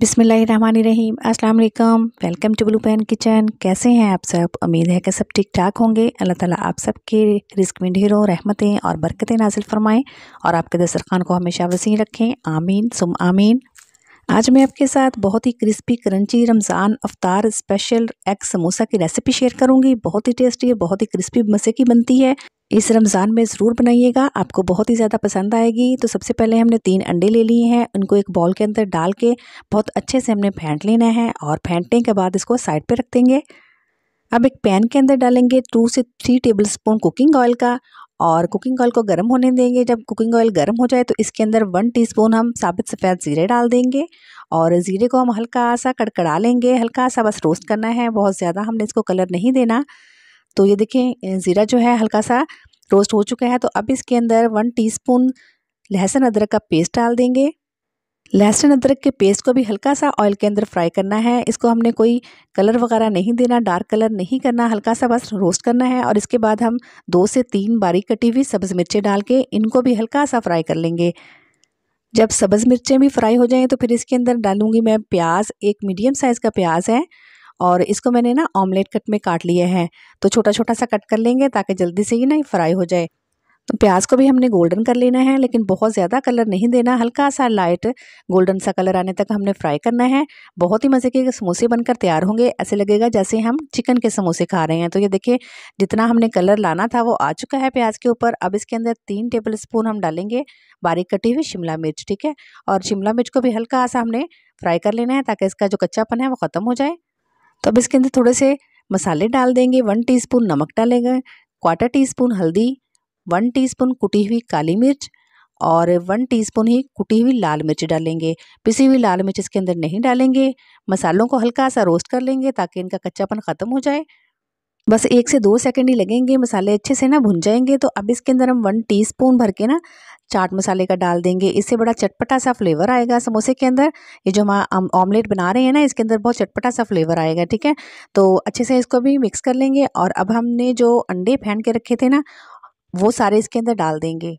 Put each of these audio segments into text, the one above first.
बिस्मिल्लाहिर्रहमानिर्रहीम। अस्सलाम वालेकुम। Welcome to Blue Pen Kitchen. कैसे हैं आप सब? उम्मीद है कि सब ठीक ठाक होंगे। अल्लाह ताला आप सबके रिस्क में ढेरों रहमतें और बरकतें नाजिल फरमाएं और आपके दस्तरखान को हमेशा वसी रखें। आमीन सुम आमीन। आज मैं आपके साथ बहुत ही क्रिस्पी क्रंची रमज़ान अफ्तार स्पेशल एग समोसा की रेसिपी शेयर करूंगी। बहुत ही टेस्टी और बहुत ही क्रिस्पी मज़े की बनती है। इस रमज़ान में ज़रूर बनाइएगा, आपको बहुत ही ज़्यादा पसंद आएगी। तो सबसे पहले हमने 3 अंडे ले लिए हैं, उनको एक बाउल के अंदर डाल के बहुत अच्छे से हमने फेंट लेना है और फेंटने के बाद इसको साइड पे रख देंगे। अब एक पैन के अंदर डालेंगे 2 से 3 टेबलस्पून कुकिंग ऑयल का और कुकिंग ऑयल को गर्म होने देंगे। जब कुकिंग ऑयल गर्म हो जाए तो इसके अंदर 1 टीस्पून हम साबित सफ़ेद ज़ीरे डाल देंगे और ज़ीरे को हम हल्का सा कड़कड़ा लेंगे। हल्का सा बस रोस्ट करना है, बहुत ज़्यादा हमने इसको कलर नहीं देना। तो ये देखें ज़ीरा जो है हल्का सा रोस्ट हो चुका है। तो अब इसके अंदर 1 टीस्पून लहसुन अदरक का पेस्ट डाल देंगे। लहसुन अदरक के पेस्ट को भी हल्का सा ऑयल के अंदर फ्राई करना है। इसको हमने कोई कलर वगैरह नहीं देना, डार्क कलर नहीं करना, हल्का सा बस रोस्ट करना है। और इसके बाद हम 2 से 3 बारीक कटी हुई सब्ज़ मिर्चें डाल के इनको भी हल्का सा फ्राई कर लेंगे। जब सब्ज़ मिर्चें भी फ्राई हो जाएं तो फिर इसके अंदर डालूंगी मैं प्याज। एक मीडियम साइज़ का प्याज है और इसको मैंने ना ऑमलेट कट में काट लिया है। तो छोटा छोटा सा कट कर लेंगे ताकि जल्दी से ही ना फ्राई हो जाए। तो प्याज को भी हमने गोल्डन कर लेना है, लेकिन बहुत ज़्यादा कलर नहीं देना, हल्का सा लाइट गोल्डन सा कलर आने तक हमने फ्राई करना है। बहुत ही मज़े के समोसे बनकर तैयार होंगे, ऐसे लगेगा जैसे हम चिकन के समोसे खा रहे हैं। तो ये देखिए जितना हमने कलर लाना था वो आ चुका है प्याज के ऊपर। अब इसके अंदर 3 टेबलस्पून हम डालेंगे बारीक कटी हुई शिमला मिर्च, ठीक है। और शिमला मिर्च को भी हल्का सा हमने फ्राई कर लेना है ताकि इसका जो कच्चापन है वो ख़त्म हो जाए। तो अब इसके अंदर थोड़े से मसाले डाल देंगे। 1 टीस्पून नमक डालेंगे, 1/4 टीस्पून हल्दी, 1 टीस्पून कुटी हुई काली मिर्च और 1 टीस्पून ही कुटी हुई लाल मिर्च डालेंगे। पिसी हुई लाल मिर्च इसके अंदर नहीं डालेंगे। मसालों को हल्का सा रोस्ट कर लेंगे ताकि इनका कच्चापन ख़त्म हो जाए। बस 1 से 2 सेकंड ही लगेंगे, मसाले अच्छे से ना भुन जाएंगे। तो अब इसके अंदर हम 1 टीस्पून भर के ना चाट मसाले का डाल देंगे। इससे बड़ा चटपटा सा फ्लेवर आएगा समोसे के अंदर। ये जो हम ऑमलेट बना रहे हैं ना, इसके अंदर बहुत चटपटा सा फ्लेवर आएगा, ठीक है। तो अच्छे से इसको भी मिक्स कर लेंगे और अब हमने जो अंडे फेंट के रखे थे ना वो सारे इसके अंदर डाल देंगे।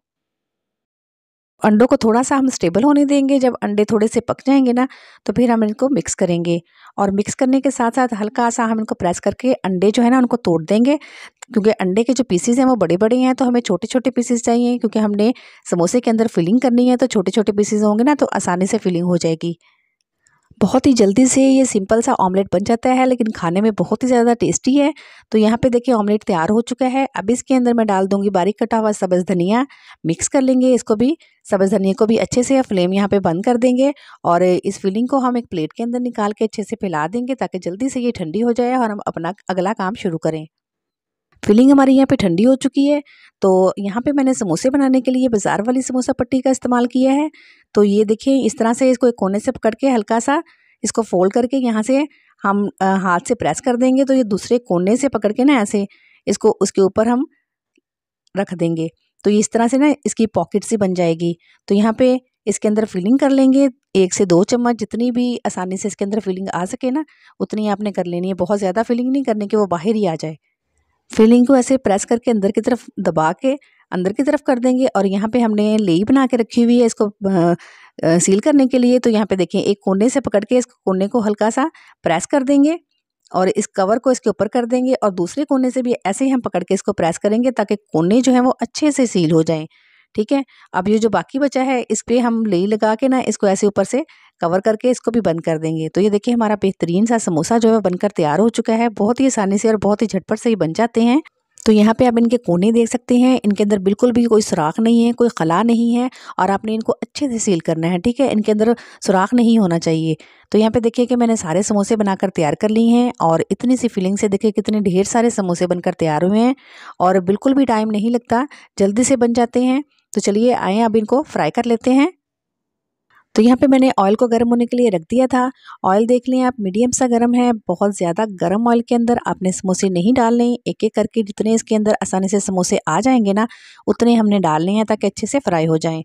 अंडों को थोड़ा सा हम स्टेबल होने देंगे। जब अंडे थोड़े से पक जाएंगे ना तो फिर हम इनको मिक्स करेंगे और मिक्स करने के साथ साथ हल्का सा हम इनको प्रेस करके अंडे जो है ना उनको तोड़ देंगे, क्योंकि अंडे के जो पीसेस हैं वो बड़े बड़े हैं। तो हमें छोटे छोटे पीसेस चाहिए, क्योंकि हमने समोसे के अंदर फिलिंग करनी है। तो छोटे छोटे पीसेस होंगे ना तो आसानी से फिलिंग हो जाएगी। बहुत ही जल्दी से ये सिंपल सा ऑमलेट बन जाता है, लेकिन खाने में बहुत ही ज़्यादा टेस्टी है। तो यहाँ पे देखिए ऑमलेट तैयार हो चुका है। अब इसके अंदर मैं डाल दूंगी बारीक कटा हुआ सब्ज़ धनिया। मिक्स कर लेंगे इसको भी, सब्ज़ धनिया को भी अच्छे से। फ्लेम यहाँ पे बंद कर देंगे और इस फिलिंग को हम एक प्लेट के अंदर निकाल के अच्छे से फैला देंगे ताकि जल्दी से ये ठंडी हो जाए और हम अपना अगला काम शुरू करें। फिलिंग हमारी यहाँ पे ठंडी हो चुकी है। तो यहाँ पे मैंने समोसे बनाने के लिए बाज़ार वाली समोसा पट्टी का इस्तेमाल किया है। तो ये देखिए इस तरह से इसको एक कोने से पकड़ के हल्का सा इसको फोल्ड करके यहाँ से हम हाथ से प्रेस कर देंगे। तो ये दूसरे कोने से पकड़ के ना ऐसे इसको उसके ऊपर हम रख देंगे। तो इस तरह से ना इसकी पॉकेट सी बन जाएगी। तो यहाँ पे इसके अंदर फिलिंग कर लेंगे 1 से 2 चम्मच, जितनी भी आसानी से इसके अंदर फिलिंग आ सके ना उतनी आपने कर लेनी है। बहुत ज़्यादा फिलिंग नहीं करनी कि वो बाहर ही आ जाए। फिलिंग को ऐसे प्रेस करके अंदर की तरफ दबा के अंदर की तरफ कर देंगे। और यहाँ पे हमने लेई बना के रखी हुई है इसको सील करने के लिए। तो यहाँ पे देखिए एक कोने से पकड़ के इस कोने को हल्का सा प्रेस कर देंगे और इस कवर को इसके ऊपर कर देंगे और दूसरे कोने से भी ऐसे ही हम पकड़ के इसको प्रेस करेंगे ताकि कोने जो है वो अच्छे से सील हो जाएं, ठीक है। अब ये जो बाकी बचा है इस पर हम लेई लगा के ना इसको ऐसे ऊपर से कवर करके इसको भी बंद कर देंगे। तो ये देखिए हमारा बेहतरीन सा समोसा जो है बनकर तैयार हो चुका है। बहुत ही आसानी से और बहुत ही झटपट से ही बन जाते हैं। तो यहाँ पे आप इनके कोने देख सकते हैं, इनके अंदर बिल्कुल भी कोई सुराख नहीं है, कोई खला नहीं है और आपने इनको अच्छे से सील करना है, ठीक है। इनके अंदर सुराख नहीं होना चाहिए। तो यहाँ पे देखिए कि मैंने सारे समोसे बनाकर तैयार कर लिए हैं और इतनी सी फिलिंग से देखिए कितने ढेर सारे समोसे बनकर तैयार हुए हैं और बिल्कुल भी टाइम नहीं लगता, जल्दी से बन जाते हैं। तो चलिए आए अब इनको फ्राई कर लेते हैं। तो यहाँ पे मैंने ऑयल को गर्म होने के लिए रख दिया था। ऑयल देख लें आप मीडियम सा गर्म है, बहुत ज़्यादा गर्म ऑयल के अंदर आपने समोसे नहीं डालने। एक एक करके जितने इसके अंदर आसानी से समोसे आ जाएंगे ना उतने हमने डालने हैं ताकि अच्छे से फ्राई हो जाएं।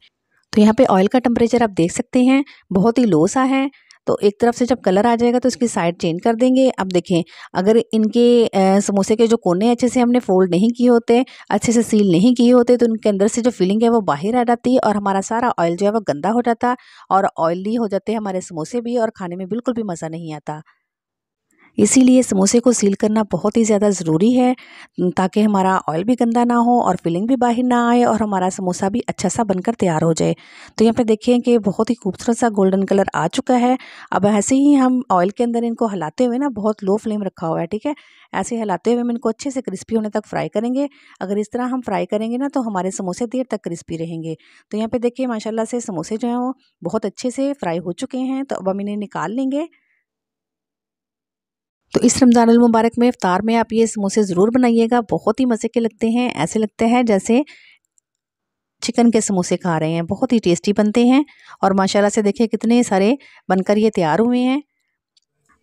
तो यहाँ पे ऑयल का टेम्परेचर आप देख सकते हैं बहुत ही लो सा है। तो एक तरफ से जब कलर आ जाएगा तो इसकी साइड चेंज कर देंगे। अब देखें, अगर इनके समोसे के जो कोने अच्छे से हमने फोल्ड नहीं किए होते, अच्छे से सील नहीं किए होते, तो इनके अंदर से जो फिलिंग है वो बाहर आ जाती है और हमारा सारा ऑयल जो है वो गंदा हो जाता और ऑयली हो जाते हैं हमारे समोसे भी, और खाने में बिल्कुल भी मज़ा नहीं आता। इसीलिए समोसे को सील करना बहुत ही ज़्यादा ज़रूरी है, ताकि हमारा ऑयल भी गंदा ना हो और फिलिंग भी बाहर ना आए और हमारा समोसा भी अच्छा सा बनकर तैयार हो जाए। तो यहाँ पे देखिए कि बहुत ही खूबसूरत सा गोल्डन कलर आ चुका है। अब ऐसे ही हम ऑयल के अंदर इनको हिलाते हुए ना, बहुत लो फ्लेम रखा हुआ है, ठीक है, ऐसे हिलाते हुए हम इनको अच्छे से क्रिस्पी होने तक फ्राई करेंगे। अगर इस तरह हम फ्राई करेंगे ना तो हमारे समोसे देर तक क्रिस्पी रहेंगे। तो यहाँ पे देखिए माशाल्लाह से समोसे जो हैं वो बहुत अच्छे से फ्राई हो चुके हैं। तो अब हम इन्हें निकाल लेंगे। तो इस रमज़ान अल मुबारक में इफ्तार में आप ये समोसे ज़रूर बनाइएगा, बहुत ही मज़े के लगते हैं। ऐसे लगते हैं जैसे चिकन के समोसे खा रहे हैं, बहुत ही टेस्टी बनते हैं। और माशाल्लाह से देखिए कितने सारे बनकर ये तैयार हुए हैं।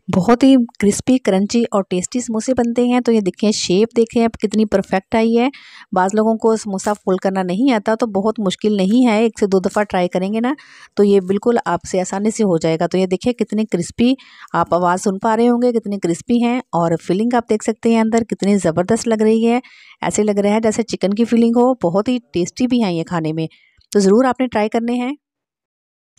बहुत ही क्रिस्पी, क्रंची और टेस्टी समोसे बनते हैं। तो ये देखिए शेप देखें अब कितनी परफेक्ट आई है। बाज़ लोगों को समोसा फोल्ड करना नहीं आता, तो बहुत मुश्किल नहीं है, 1 से 2 दफ़ा ट्राई करेंगे ना तो ये बिल्कुल आपसे आसानी से हो जाएगा। तो ये देखिए कितने क्रिस्पी, आप आवाज़ सुन पा रहे होंगे कितने क्रिस्पी हैं, और फिलिंग आप देख सकते हैं अंदर कितनी ज़बरदस्त लग रही है। ऐसे लग रहा है जैसे चिकन की फिलिंग हो। बहुत ही टेस्टी भी हैं ये खाने में। तो ज़रूर आपने ट्राई करने हैं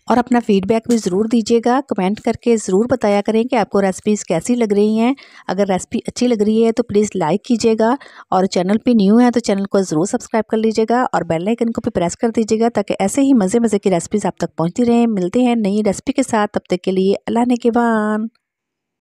और अपना फीडबैक भी ज़रूर दीजिएगा। कमेंट करके ज़रूर बताया करें कि आपको रेसिपीज़ कैसी लग रही हैं। अगर रेसिपी अच्छी लग रही है तो प्लीज़ लाइक कीजिएगा, और चैनल पे न्यू है तो चैनल को ज़रूर सब्सक्राइब कर लीजिएगा और बेल आइकन को भी प्रेस कर दीजिएगा, ताकि ऐसे ही मज़े मज़े की रेसिपीज़ आप तक पहुँचती रहें। मिलते हैं नई रेसिपी के साथ, तब तक के लिए अल्लाह ने के बान।